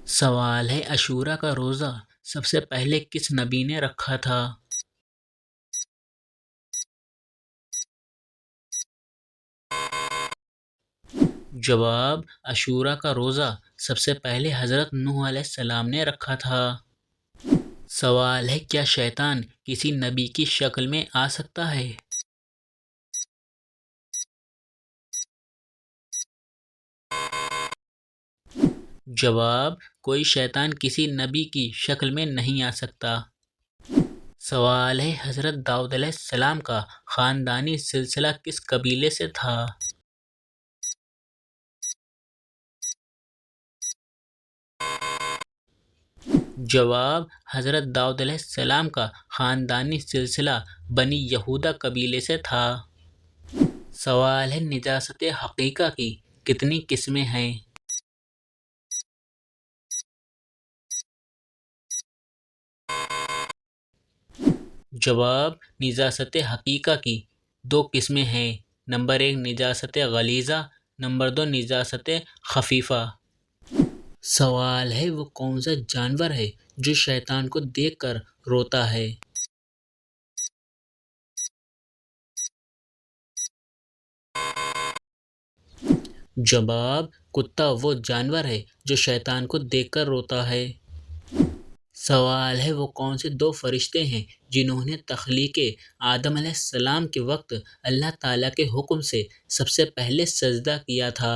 سوال ہے عاشوراء کا روزہ سب سے پہلے کس نبی نے رکھا تھا؟ جواب: عاشوراء کا روزہ سب سے پہلے حضرت نوح علیہ السلام نے رکھا تھا۔ سوال ہے کیا شیطان کسی نبی کی شکل میں آ سکتا ہے؟ جواب: کوئی شیطان کسی نبی کی شکل میں نہیں آ سکتا۔ سوال ہے حضرت داؤد علیہ السلام کا خاندانی سلسلہ کس قبیلے سے تھا؟ جواب: حضرت داؤد علیہ السلام کا خاندانی سلسلہ بنی یہودہ قبیلے سے تھا۔ سوال ہے نجاست حقیقہ کی کتنی قسمیں ہیں؟ جواب: نجاست حقیقہ کی 2 قسمیں ہیں۔ نمبر 1 نجاست غلیظہ، نمبر 2 نجاست خفیفہ۔ سوال ہے وہ کون سا جانور ہے جو شیطان کو دیکھ کر روتا ہے؟ جواب: کتا وہ جانور ہے جو شیطان کو دیکھ کر روتا ہے۔ سوال ہے وہ کون سے 2 فرشتے ہیں جنہوں نے تخلیق آدم علیہ السلام کے وقت اللہ تعالیٰ کے حکم سے سب سے پہلے سجدہ کیا تھا؟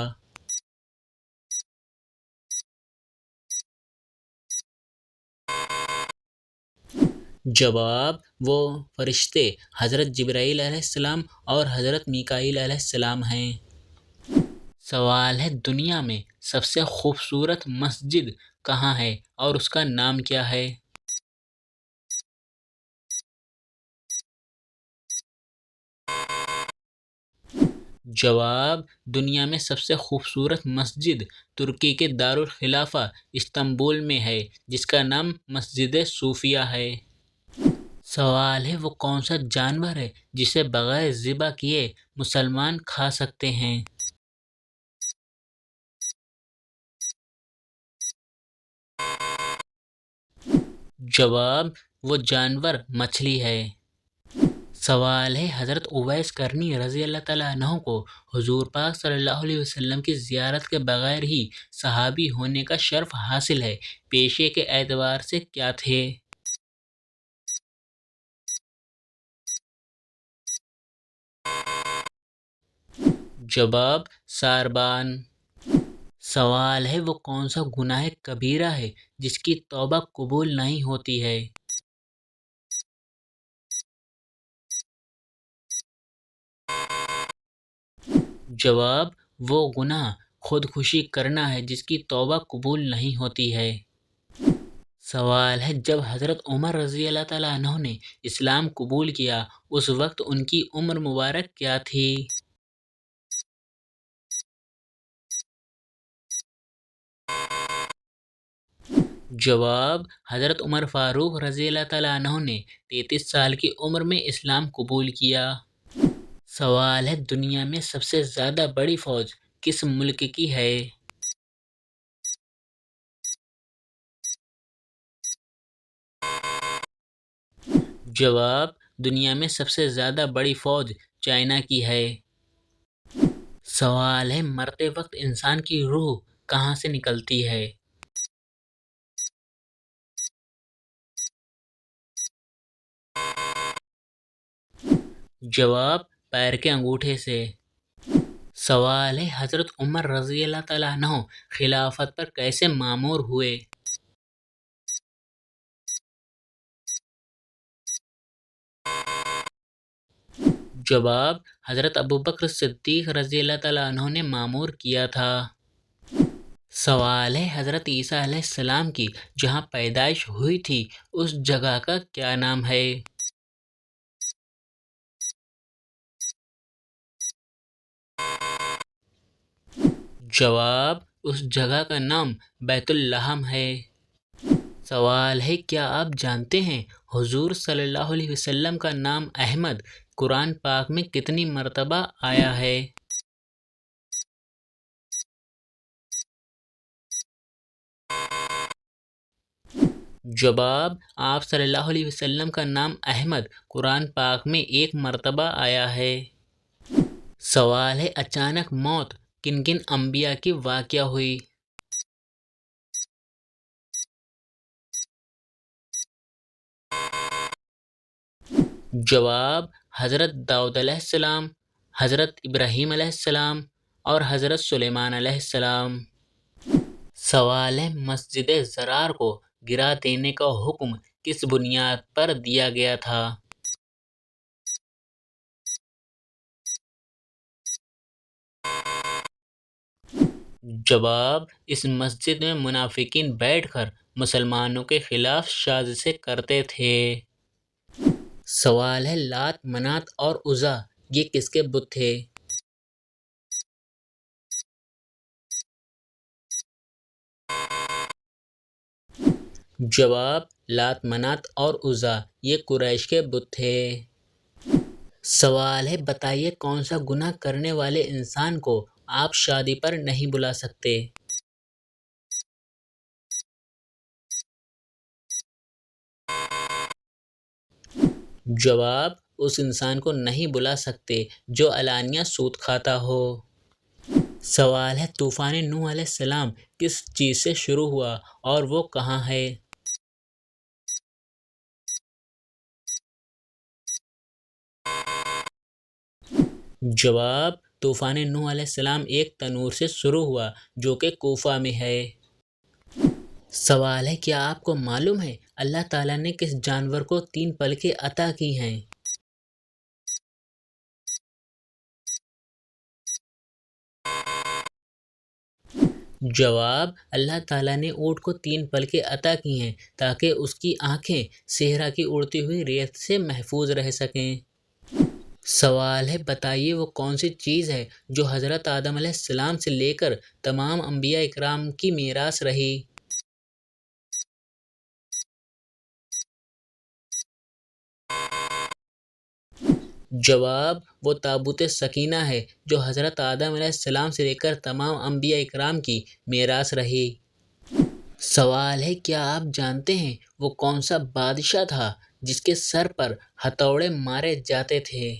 جواب: وہ فرشتے حضرت جبرائیل علیہ السلام اور حضرت میکائیل علیہ السلام ہیں۔ سوال ہے دنیا میں سب سے خوبصورت مسجد کہاں ہے اور اس کا نام کیا ہے؟ جواب: دنیا میں سب سے خوبصورت مسجد ترکی کے دارالخلافہ استنبول میں ہے جس کا نام مسجد صوفیہ ہے۔ سوال ہے وہ کون سا جانور ہے جسے بغیر ذبح کیے مسلمان کھا سکتے ہیں؟ جواب: وہ جانور مچھلی ہے۔ سوال ہے حضرت اویس کرنی رضی اللہ تعالیٰ عنہ کو حضور پاک صلی اللہ علیہ وسلم کی زیارت کے بغیر ہی صحابی ہونے کا شرف حاصل ہے، پیشے کے اعتبار سے کیا تھے؟ جواب: ساربان۔ سوال ہے وہ کون سا گناہ کبیرہ ہے جس کی توبہ قبول نہیں ہوتی ہے؟ جواب: وہ گناہ خودکشی کرنا ہے جس کی توبہ قبول نہیں ہوتی ہے۔ سوال ہے جب حضرت عمر رضی اللہ تعالیٰ عنہ نے اسلام قبول کیا اس وقت ان کی عمر مبارک کیا تھی؟ جواب: حضرت عمر فاروق رضی اللہ تعالیٰ عنہ نے 33 سال کی عمر میں اسلام قبول کیا۔ سوال ہے دنیا میں سب سے زیادہ بڑی فوج کس ملک کی ہے؟ جواب: دنیا میں سب سے زیادہ بڑی فوج چائنا کی ہے۔ سوال ہے مرتے وقت انسان کی روح کہاں سے نکلتی ہے؟ جواب: پیر کے انگوٹھے سے۔ سوال ہے حضرت عمر رضی اللہ تعالیٰ عنہ خلافت پر کیسے مامور ہوئے؟ جواب: حضرت ابوبکر صدیق رضی اللہ تعالیٰ عنہ نے مامور کیا تھا۔ سوال ہے حضرت عیسیٰ علیہ السلام کی جہاں پیدائش ہوئی تھی اس جگہ کا کیا نام ہے؟ جواب: اس جگہ کا نام بیت اللحم ہے۔ سوال ہے کیا آپ جانتے ہیں حضور صلی اللہ علیہ وسلم کا نام احمد قرآن پاک میں کتنی مرتبہ آیا ہے؟ جواب: آپ صلی اللہ علیہ وسلم کا نام احمد قرآن پاک میں ایک مرتبہ آیا ہے۔ سوال ہے: اچانک موت کن کن انبیاء کی واقع ہوئی؟ جواب: حضرت داؤد علیہ السلام، حضرت ابراہیم علیہ السلام اور حضرت سلیمان علیہ السلام۔ سوال ہے: مسجد ضرار کو گرا دینے کا حکم کس بنیاد پر دیا گیا تھا؟ جواب: اس مسجد میں منافقین بیٹھ کر مسلمانوں کے خلاف سازشیں کرتے تھے۔ سوال ہے: لات، منات اور عزا یہ کس کے بت تھے؟ جواب: لات، منات اور عزا یہ قریش کے بت تھے۔ سوال ہے: بتائیے کون سا گناہ کرنے والے انسان کو آپ شادی پر نہیں بلا سکتے؟ جواب: اس انسان کو نہیں بلا سکتے جو علانیہ سود کھاتا ہو۔ سوال ہے: طوفان نوح علیہ السلام کس چیز سے شروع ہوا اور وہ کہاں ہے؟ جواب: طوفان نوح علیہ السلام ایک تنور سے شروع ہوا جو کہ کوفہ میں ہے۔ سوال ہے: کیا آپ کو معلوم ہے اللہ تعالیٰ نے کس جانور کو 3 پلکیں عطا کی ہیں؟ جواب: اللہ تعالیٰ نے اونٹ کو 3 پلکیں عطا کی ہیں تاکہ اس کی آنکھیں صحرا کی اڑتی ہوئی ریت سے محفوظ رہ سکیں۔ سوال ہے: بتائیے وہ کون سی چیز ہے جو حضرت آدم علیہ السلام سے لے کر تمام انبیاء اکرام کی میراث رہی؟ جواب: وہ تابوت سکینہ ہے جو حضرت آدم علیہ السلام سے لے کر تمام انبیاء اکرام کی میراث رہی۔ سوال ہے: کیا آپ جانتے ہیں وہ کون سا بادشاہ تھا جس کے سر پر ہتھوڑے مارے جاتے تھے؟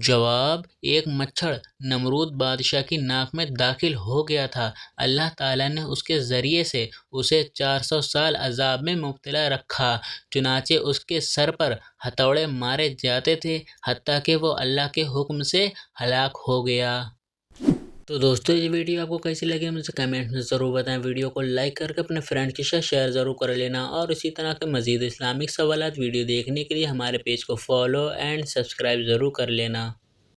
جواب: ایک مچھر نمرود بادشاہ کی ناک میں داخل ہو گیا تھا۔ اللہ تعالیٰ نے اس کے ذریعے سے اسے 400 سال عذاب میں مبتلا رکھا، چنانچہ اس کے سر پر ہتھوڑے مارے جاتے تھے حتیٰ کہ وہ اللہ کے حکم سے ہلاک ہو گیا۔ تو دوستو یہ ویڈیو آپ کو کیسی لگی مجھے کمنٹ میں ضرور بتائیں۔ ویڈیو کو لائک کر کے اپنے فرینڈ کے ساتھ شیئر ضرور کر لینا، اور اسی طرح کے مزید اسلامک سوالات ویڈیو دیکھنے کے لیے ہمارے پیج کو فالو اینڈ سبسکرائب ضرور کر لینا۔